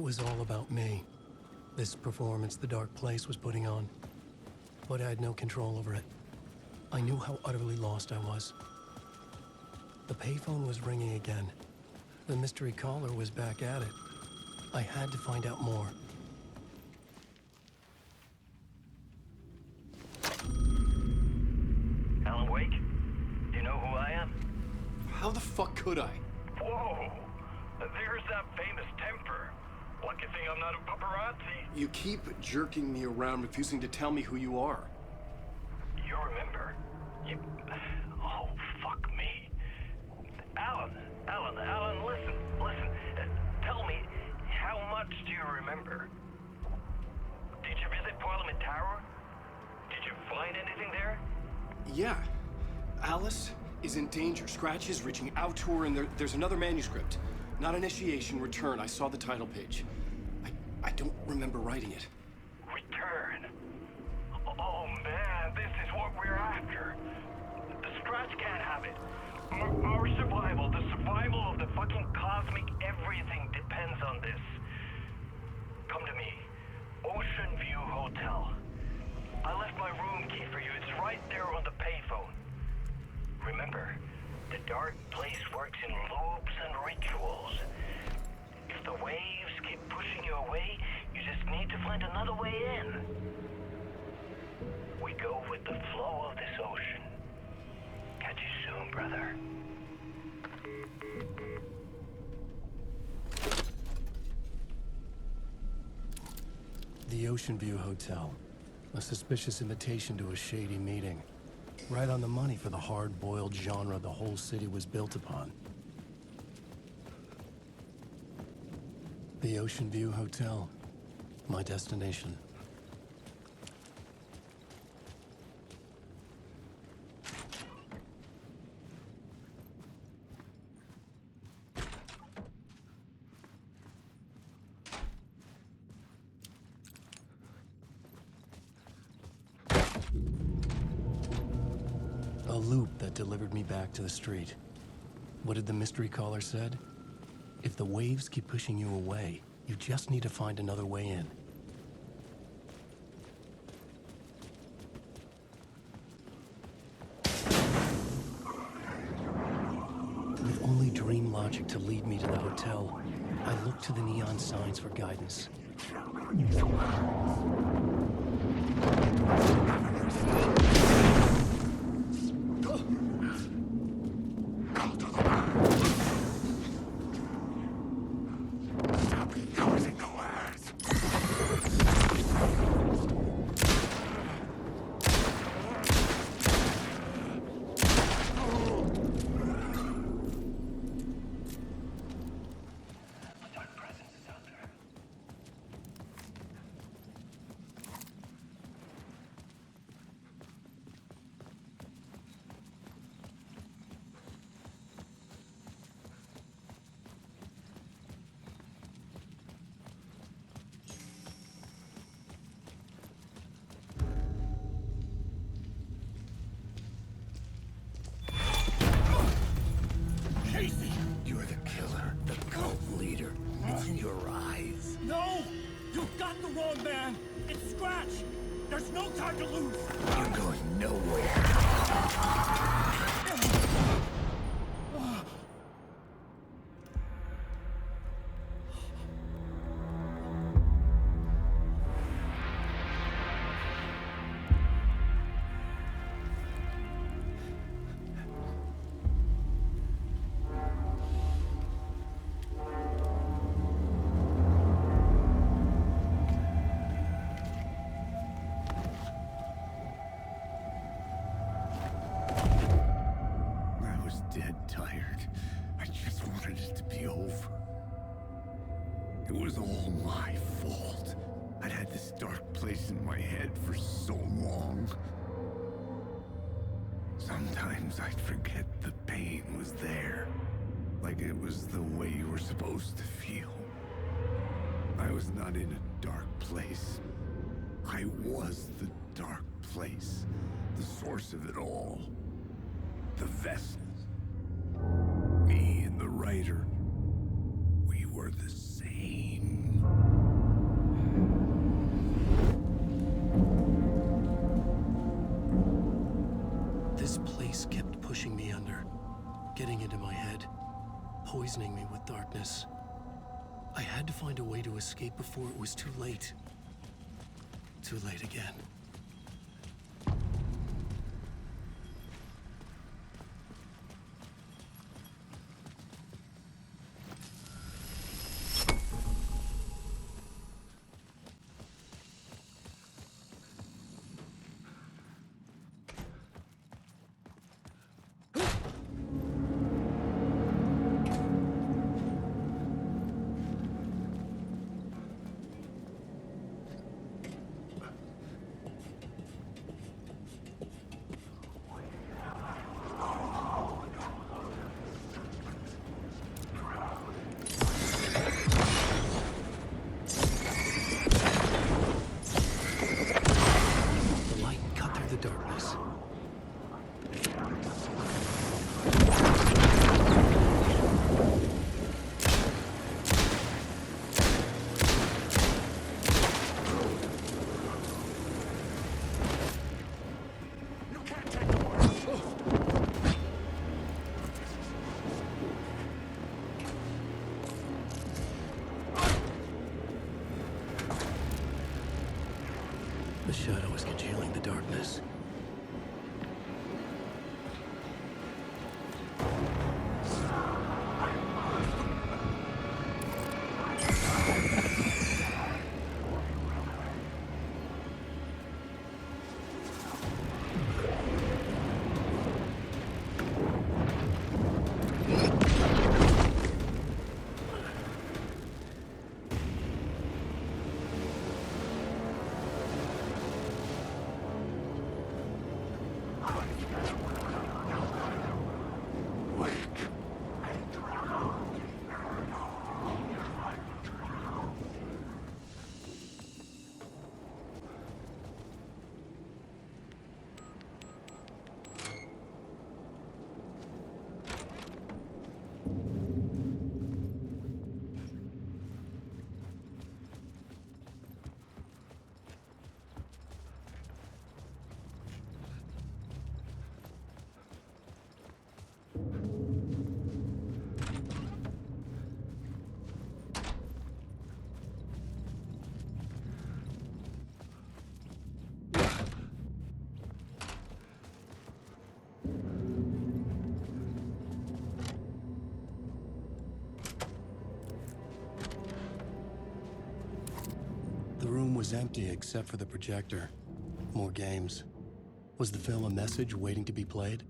It was all about me. This performance the dark place was putting on. But I had no control over it. I knew how utterly lost I was. The payphone was ringing again. The mystery caller was back at it. I had to find out more. Alan Wake? Do you know who I am? How the fuck could I? Whoa! There's that famous temper. Lucky thing I'm not a paparazzi. You keep jerking me around, refusing to tell me who you are. You remember? You... Oh, fuck me. Alan, listen. Tell me, how much do you remember? Did you visit Parliament Tower? Did you find anything there? Yeah. Alice is in danger. Scratch is reaching out to her, and there's another manuscript. Not initiation, return. I saw the title page. I don't remember writing it. Return? Oh man, this is what we're after. The Scratch can't have it. Our survival, the survival of the fucking cosmic everything depends on this. Come to me. Oceanview Hotel. I left my room key for you. It's right there on the payphone. Remember, the dark place works in loops and rituals. If the waves keep pushing you away, you just need to find another way in. We go with the flow of this ocean. Catch you soon, brother. The Oceanview Hotel. A suspicious invitation to a shady meeting. Right on the money for the hard-boiled genre the whole city was built upon. The Oceanview Hotel. My destination. A loop that delivered me back to the street. What did the mystery caller said? If the waves keep pushing you away, you just need to find another way in. With only dream logic to lead me to the hotel, I looked to the neon signs for guidance. You're the killer, the cult leader. It's in your eyes. No! You've got the wrong man! It's Scratch! There's no time to lose! You're going nowhere. Dead tired. I just wanted it to be over. It was all my fault. I'd had this dark place in my head for so long. Sometimes I'd forget the pain was there. Like it was the way you were supposed to feel. I was not in a dark place. I was the dark place. The source of it all. The vessel. Me and the writer, we were the same. getting into my head, poisoning me with darkness. I had to find a way to escape before it was too late. Too late again. The shadow is congealing the darkness. The room was empty except for the projector. More games. Was the film a message waiting to be played?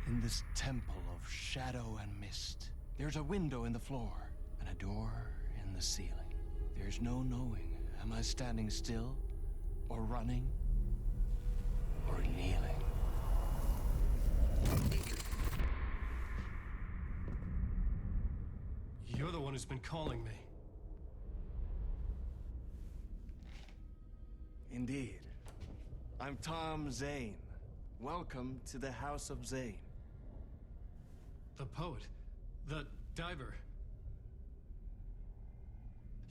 In this temple of shadow and mist, there's a window in the floor and a door in the ceiling. There's no knowing, am I standing still, or running, or kneeling? You're the one who's been calling me. Indeed. I'm Tom Zane. Welcome to the House of Zane. The poet. The diver.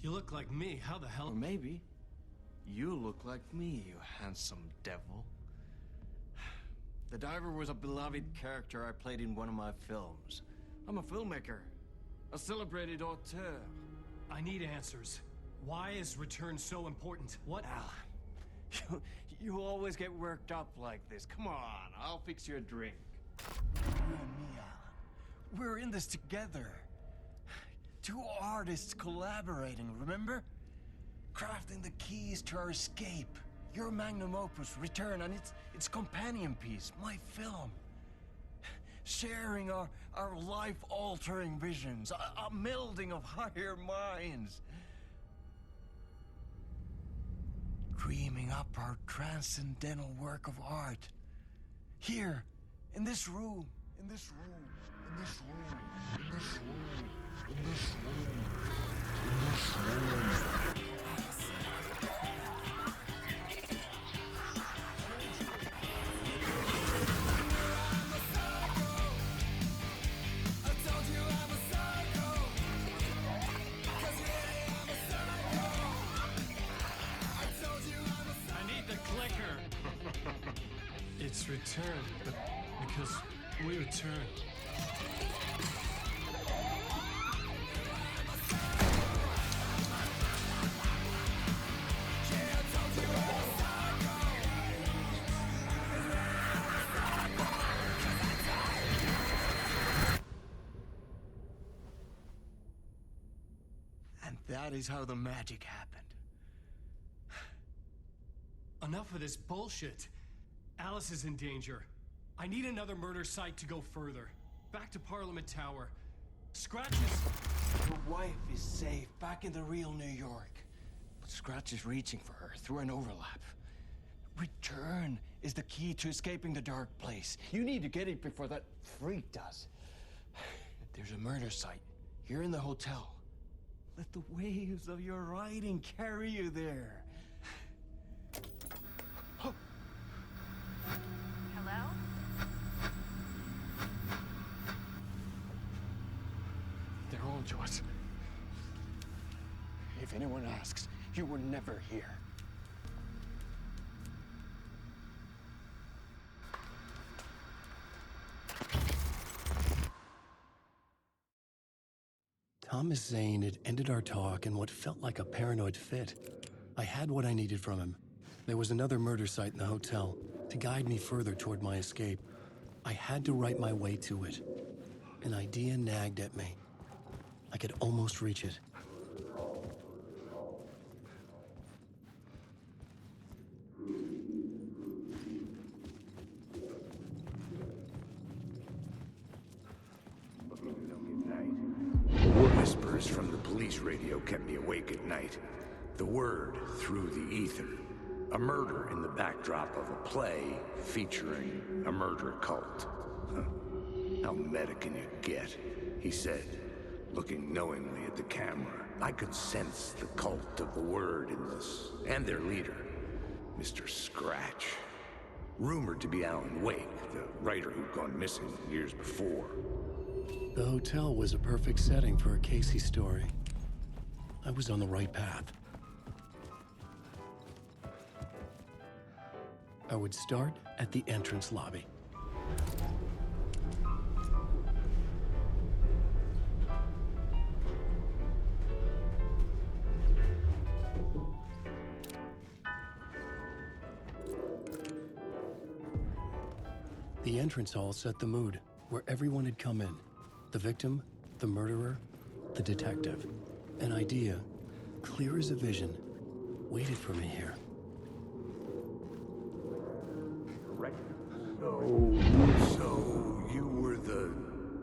You look like me. How the hell? Or maybe you look like me, you handsome devil. The diver was a beloved character I played in one of my films. I'm a filmmaker, a celebrated auteur. I need answers. Why is Return so important? What? Al, You always get worked up like this. Come on, I'll fix you a drink. You and me, Alan. We're in this together. Two artists collaborating, remember? Crafting the keys to our escape. Your magnum opus, Return, and its companion piece, my film. Sharing our life-altering visions, a melding of higher minds. Dreaming up our transcendental work of art. Here, in this room, in this room, in this room, in this room, in this room, in this room. It's returned, but because we return. And that is how the magic happened. Enough of this bullshit. Alice is in danger. I need another murder site to go further. Back to Parliament Tower. Scratch is... Your wife is safe, back in the real New York. But Scratch is reaching for her through an overlap. Return is the key to escaping the dark place. You need to get it before that freak does. There's a murder site here in the hotel. Let the waves of your writing carry you there. Hello? They're all yours. If anyone asks, you were never here. Thomas Zane had ended our talk in what felt like a paranoid fit. I had what I needed from him. There was another murder site in the hotel to guide me further toward my escape. I had to write my way to it. An idea nagged at me. I could almost reach it. Whispers from the police radio kept me awake at night. The word through the ether. A murder in the backdrop of a play featuring a murder cult. Huh. How meta can you get? He said, looking knowingly at the camera. I could sense the cult of the word in this, and their leader, Mr. Scratch. Rumored to be Alan Wake, the writer who'd gone missing years before. The hotel was a perfect setting for a Casey story. I was on the right path. I would start at the entrance lobby. The entrance hall set the mood, where everyone had come in. The victim, the murderer, the detective. An idea, clear as a vision, waited for me here. So you were the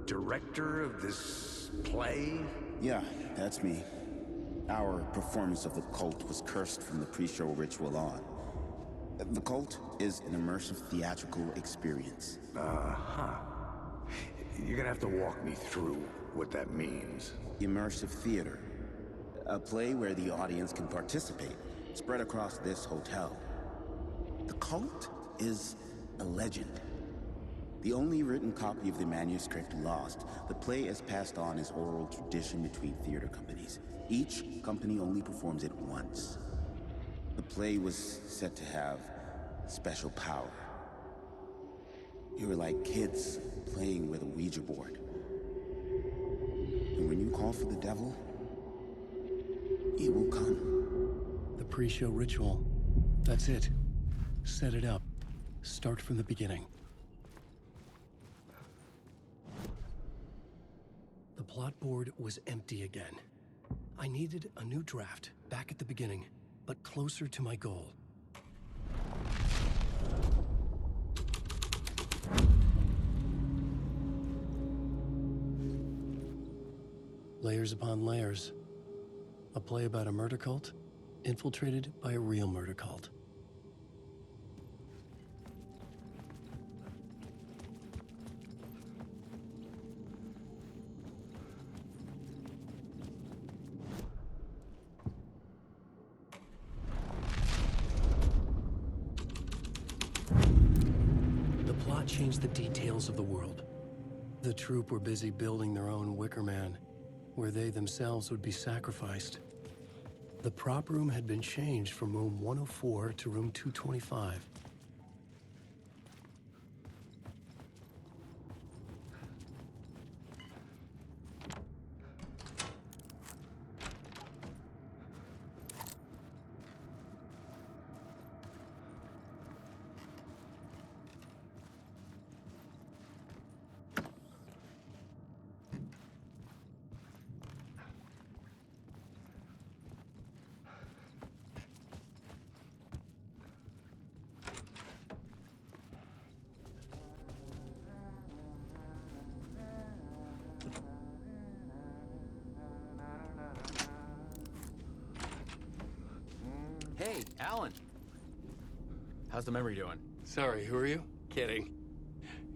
director of this play? Yeah, that's me. Our performance of the cult was cursed from the pre-show ritual on. The cult is an immersive theatrical experience. Uh-huh. You're gonna have to walk me through what that means. Immersive theater. A play where the audience can participate, spread across this hotel. The cult is a legend. The only written copy of the manuscript lost, the play is passed on as oral tradition between theater companies. Each company only performs it once. The play was said to have special power. You were like kids playing with a Ouija board. And when you call for the devil, he will come. The pre-show ritual. That's it. Set it up. Start from the beginning. The plot board was empty again. I needed a new draft, back at the beginning, but closer to my goal. Layers upon layers. A play about a murder cult, infiltrated by a real murder cult. The plot changed the details of the world. The troupe were busy building their own Wicker Man, where they themselves would be sacrificed. The prop room had been changed from room 104 to room 225. Hey, Alan. How's the memory doing? Sorry, who are you? Kidding.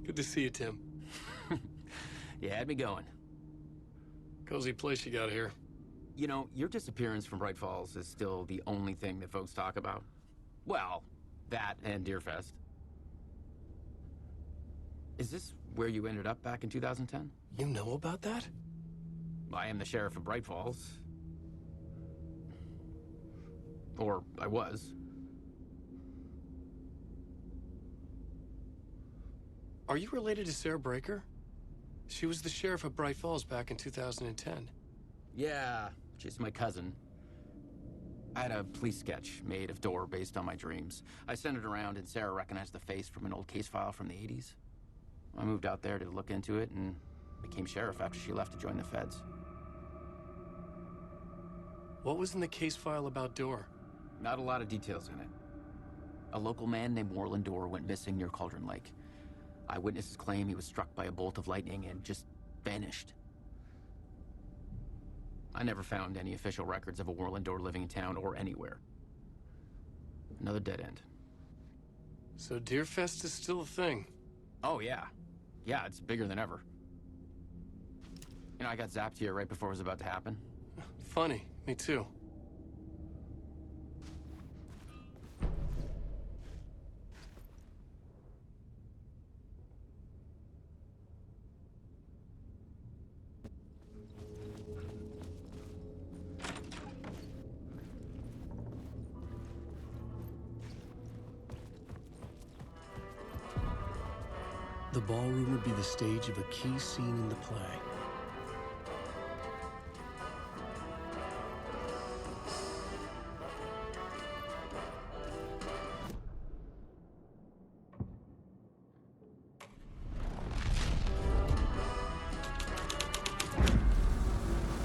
Good to see you, Tim. You had me going. Cozy place you got here. You know, your disappearance from Bright Falls is still the only thing that folks talk about. Well, that and Deerfest. Is this where you ended up back in 2010? You know about that? I am the sheriff of Bright Falls. Or I was. Are you related to Sarah Breaker? She was the sheriff of Bright Falls back in 2010. Yeah, she's my cousin. I had a police sketch made of Door based on my dreams. I sent it around and Sarah recognized the face from an old case file from the 80s. I moved out there to look into it and became sheriff after she left to join the feds. What was in the case file about Door? Not a lot of details in it. A local man named Warland Door went missing near Cauldron Lake. Eyewitnesses claim he was struck by a bolt of lightning and just vanished. I never found any official records of a Warland Door living in town or anywhere. Another dead end. So Deerfest is still a thing? Oh, yeah. Yeah, it's bigger than ever. You know, I got zapped here right before it was about to happen. Funny, me too. The ballroom would be the stage of a key scene in the play.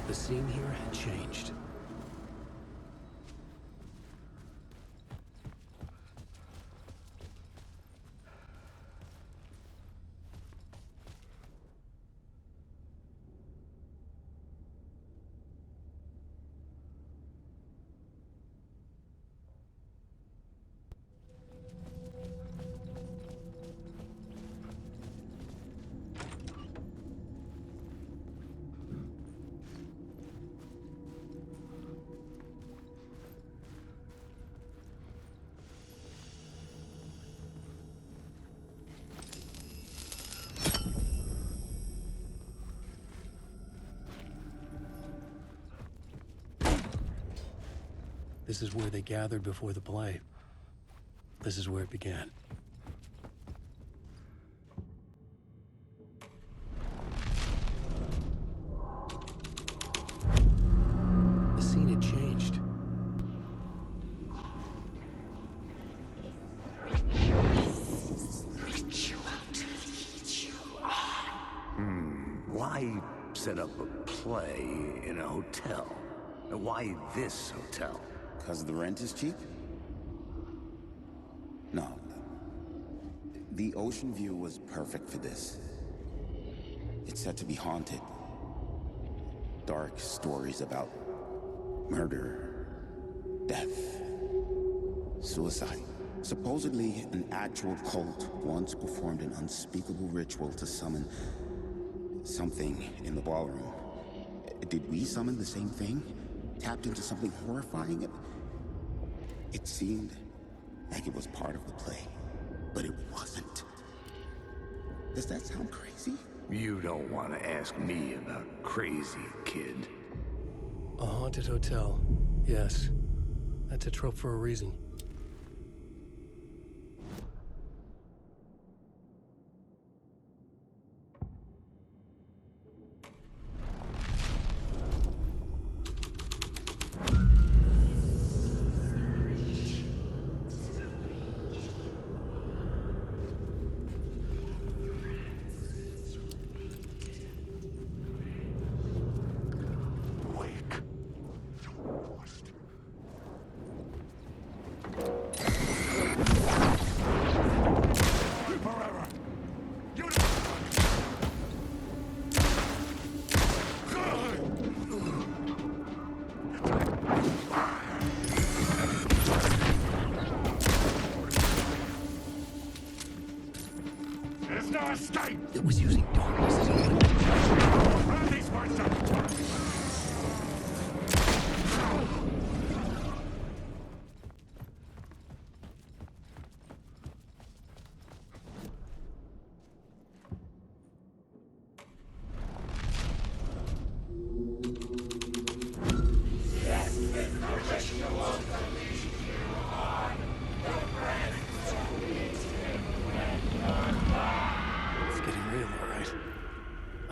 The scene here had changed. This is where they gathered before the play. This is where it began. The scene had changed. set up a play in a hotel. Why this hotel? Because the rent is cheap? No. The Oceanview was perfect for this. It's said to be haunted. Dark stories about murder, death, suicide. Supposedly, an actual cult once performed an unspeakable ritual to summon something in the ballroom. Did we summon the same thing? Tapped into something horrifying? It seemed like it was part of the play, but it wasn't. Does that sound crazy? You don't want to ask me about crazy, kid. A haunted hotel. Yes. That's a trope for a reason. It was using darkness as a weapon.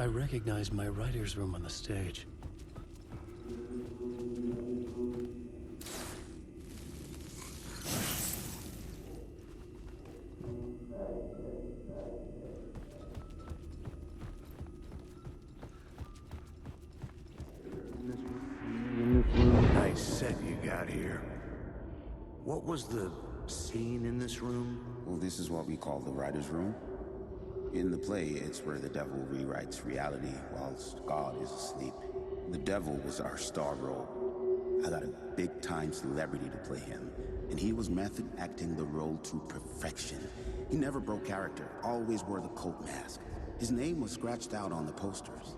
I recognize my writer's room on the stage. Nice set you got here. What was the scene in this room? Well, this is what we call the writer's room. In the play, it's where the devil rewrites reality whilst God is asleep. The devil was our star role. I got a big-time celebrity to play him, and he was method acting the role to perfection. He never broke character, always wore the cult mask. His name was scratched out on the posters.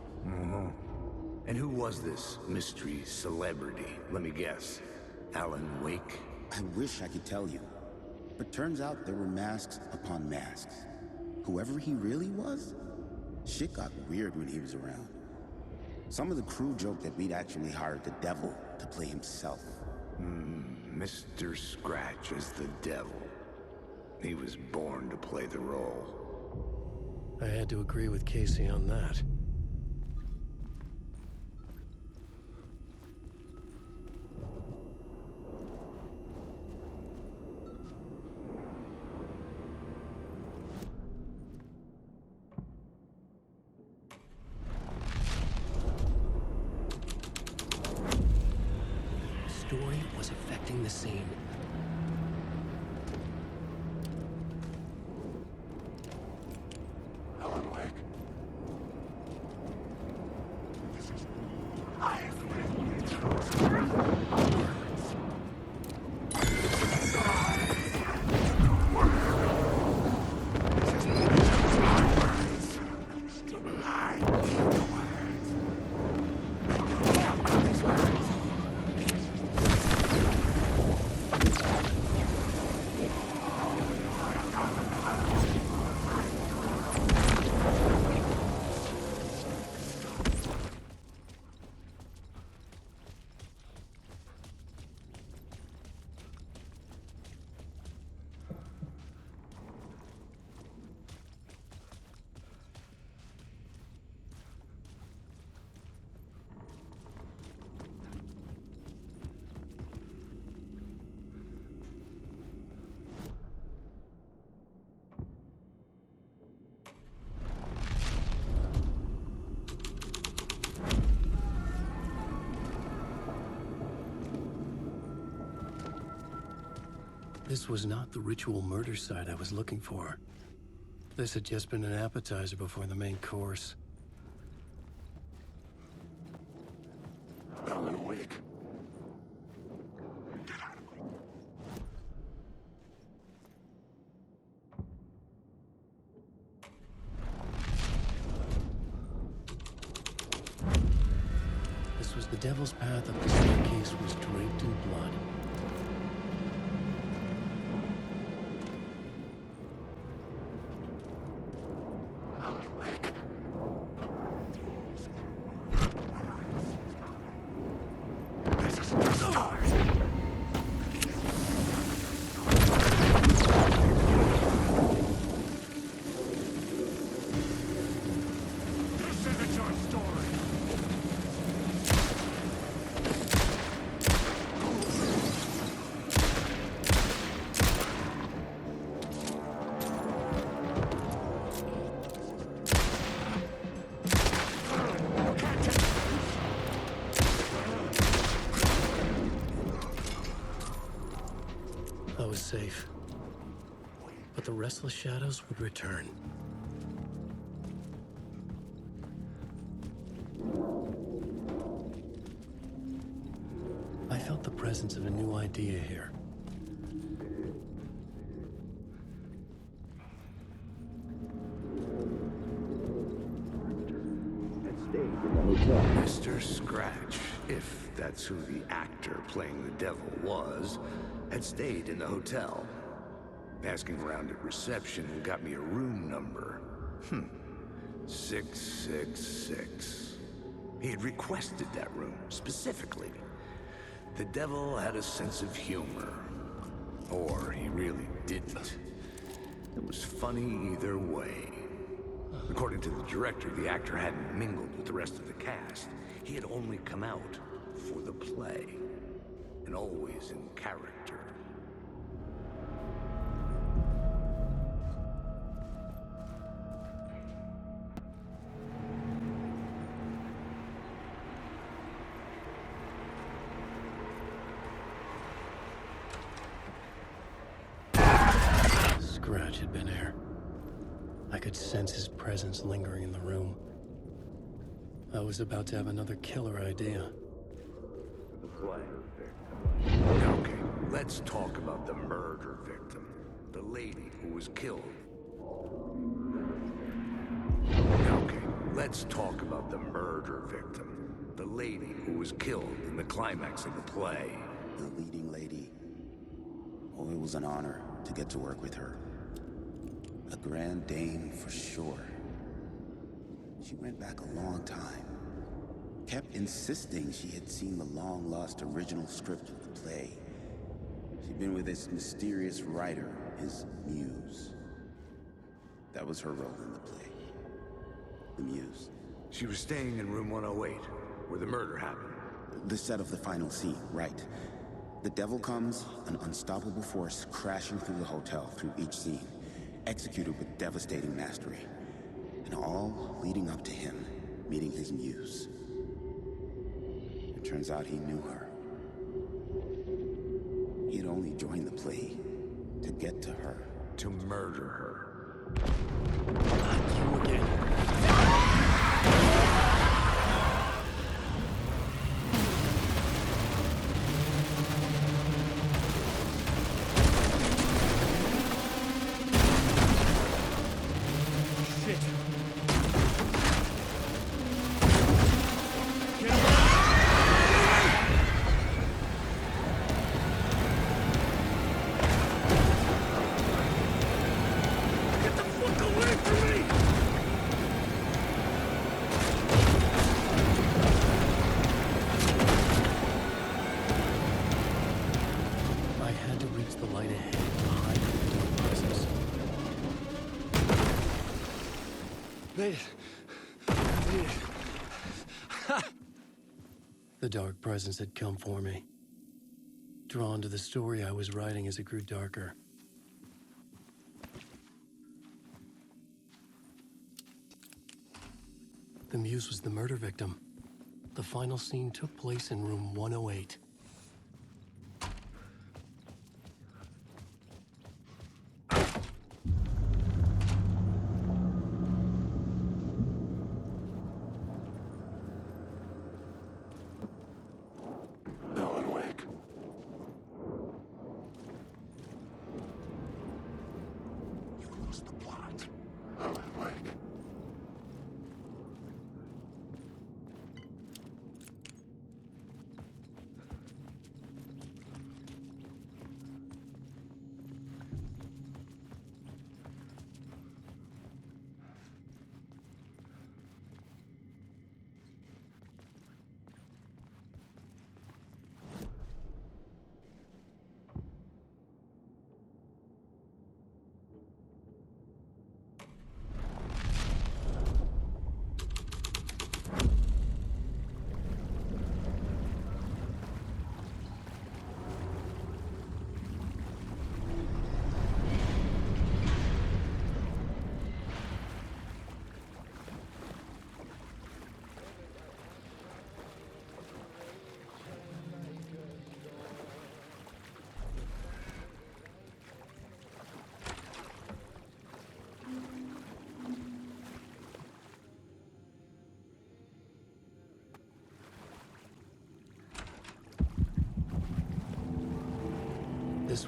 And who was this mystery celebrity? Let me guess. Alan Wake? I wish I could tell you, but turns out there were masks upon masks. Whoever he really was, shit got weird when he was around. Some of the crew joked that we'd actually hired the devil to play himself. Mr. Scratch as the devil. He was born to play the role. I had to agree with Casey on that. Story was affecting the scene. Alan Wake. This was not the ritual murder site I was looking for. This had just been an appetizer before the main course. Alan Wake. This was the devil's path up the staircase was draped in blood. I was safe. But the restless shadows would return. I felt the presence of a new idea here. Mr. Scratch, if that's who the actor playing the devil was, had stayed in the hotel. Asking around at reception got me a room number. 666. He had requested that room, specifically. The devil had a sense of humor. Or he really didn't. It was funny either way. According to the director, the actor hadn't mingled with the rest of the cast. He had only come out for the play. And always in character. Scratch had been here. I could sense his presence lingering in the room. I was about to have another killer idea. Okay, let's talk about the murder victim. The lady who was killed. Okay, let's talk about the murder victim. The lady who was killed in the climax of the play. The leading lady. Oh, it was an honor to get to work with her. A grand dame for sure. She went back a long time. Kept insisting she had seen the long-lost original script of the play. She'd been with this mysterious writer, his muse. That was her role in the play. The muse. She was staying in room 108, where the murder happened. The set of the final scene, right. The devil comes, an unstoppable force crashing through the hotel through each scene, executed with devastating mastery. And all leading up to him meeting his muse. It turns out he knew her. He had only joined the play to get to her. To murder her. Not you again. Made it. Made it. The dark presence had come for me. Drawn to the story I was writing as it grew darker. The muse was the murder victim. The final scene took place in room 108.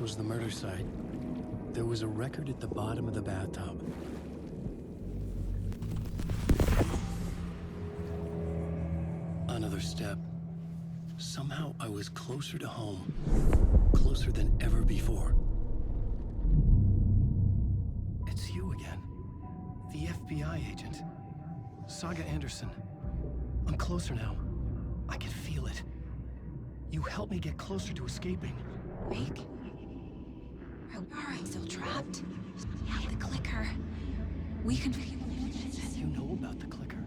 was the murder site, there was a record at the bottom of the bathtub. Another step. Somehow I was closer to home. Closer than ever before. It's you again. The FBI agent. Saga Anderson. I'm closer now. I can feel it. You helped me get closer to escaping. Rick? Are I still trapped? Yeah, the clicker. We can... You know about the clicker.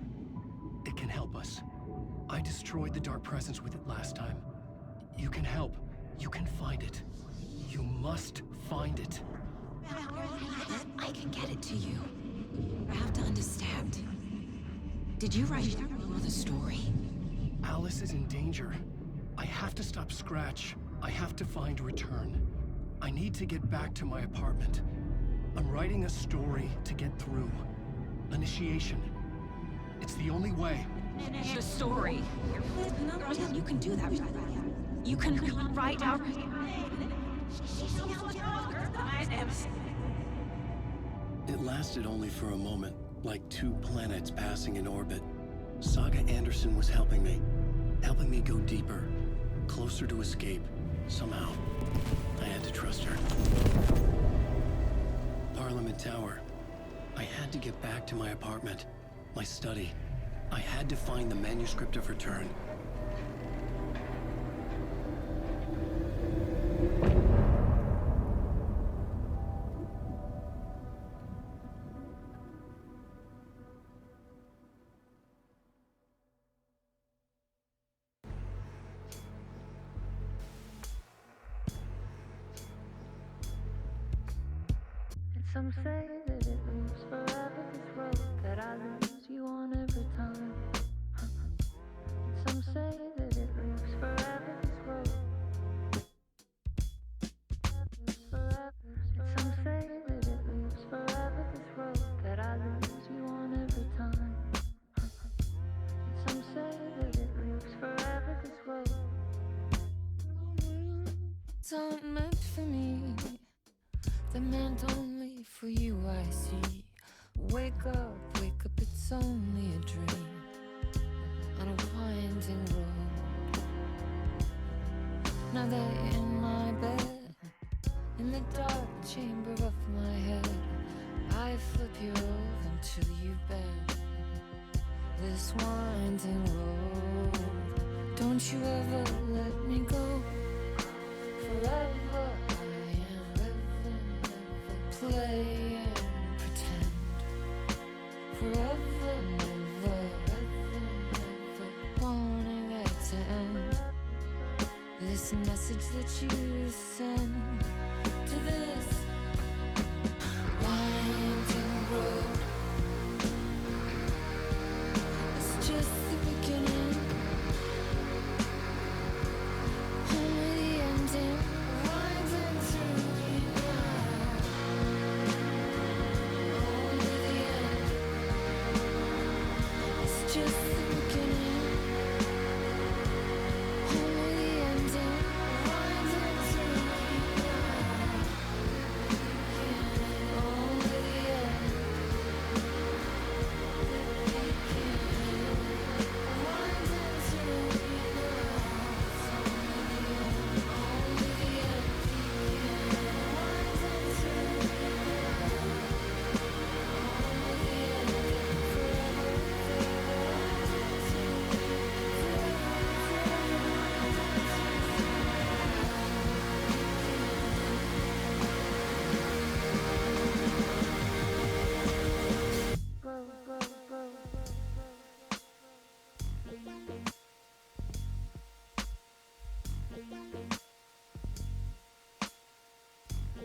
It can help us. I destroyed the dark presence with it last time. You can help. You can find it. You must find it. I can get it to you. I have to understand. Did you write the story? Alice is in danger. I have to stop Scratch. I have to find Return. I need to get back to my apartment. I'm writing a story to get through. Initiation. It's the only way. The story. You can do that. You can write out... It lasted only for a moment, like two planets passing in orbit. Saga Anderson was helping me go deeper, closer to escape, somehow. I had to trust her. Parliament Tower. I had to get back to my apartment, my study. I had to find the manuscript of Return. Some say that it moves forever, this road that I lose you on every time. Some say that it moves forever, this road. Some say that it moves forever, this road that I lose you on every time. Some say that it moves forever, this road. It's not meant for me. The meant only for you, I see. Wake up, it's only a dream on a winding road. Now that you're in my bed, in the dark chamber of my head, I flip you over until you bend this winding road. Don't you ever let me go. Forever play and pretend. Forever, never, wanting it to end. This message that you send to this winding road. It's just the beginning, only the ending. Winding through the night. Just the beginning, only the ending. Winding through the night, only the end. Winding through the night, only the end. Winding through the night, only the end.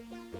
Bro.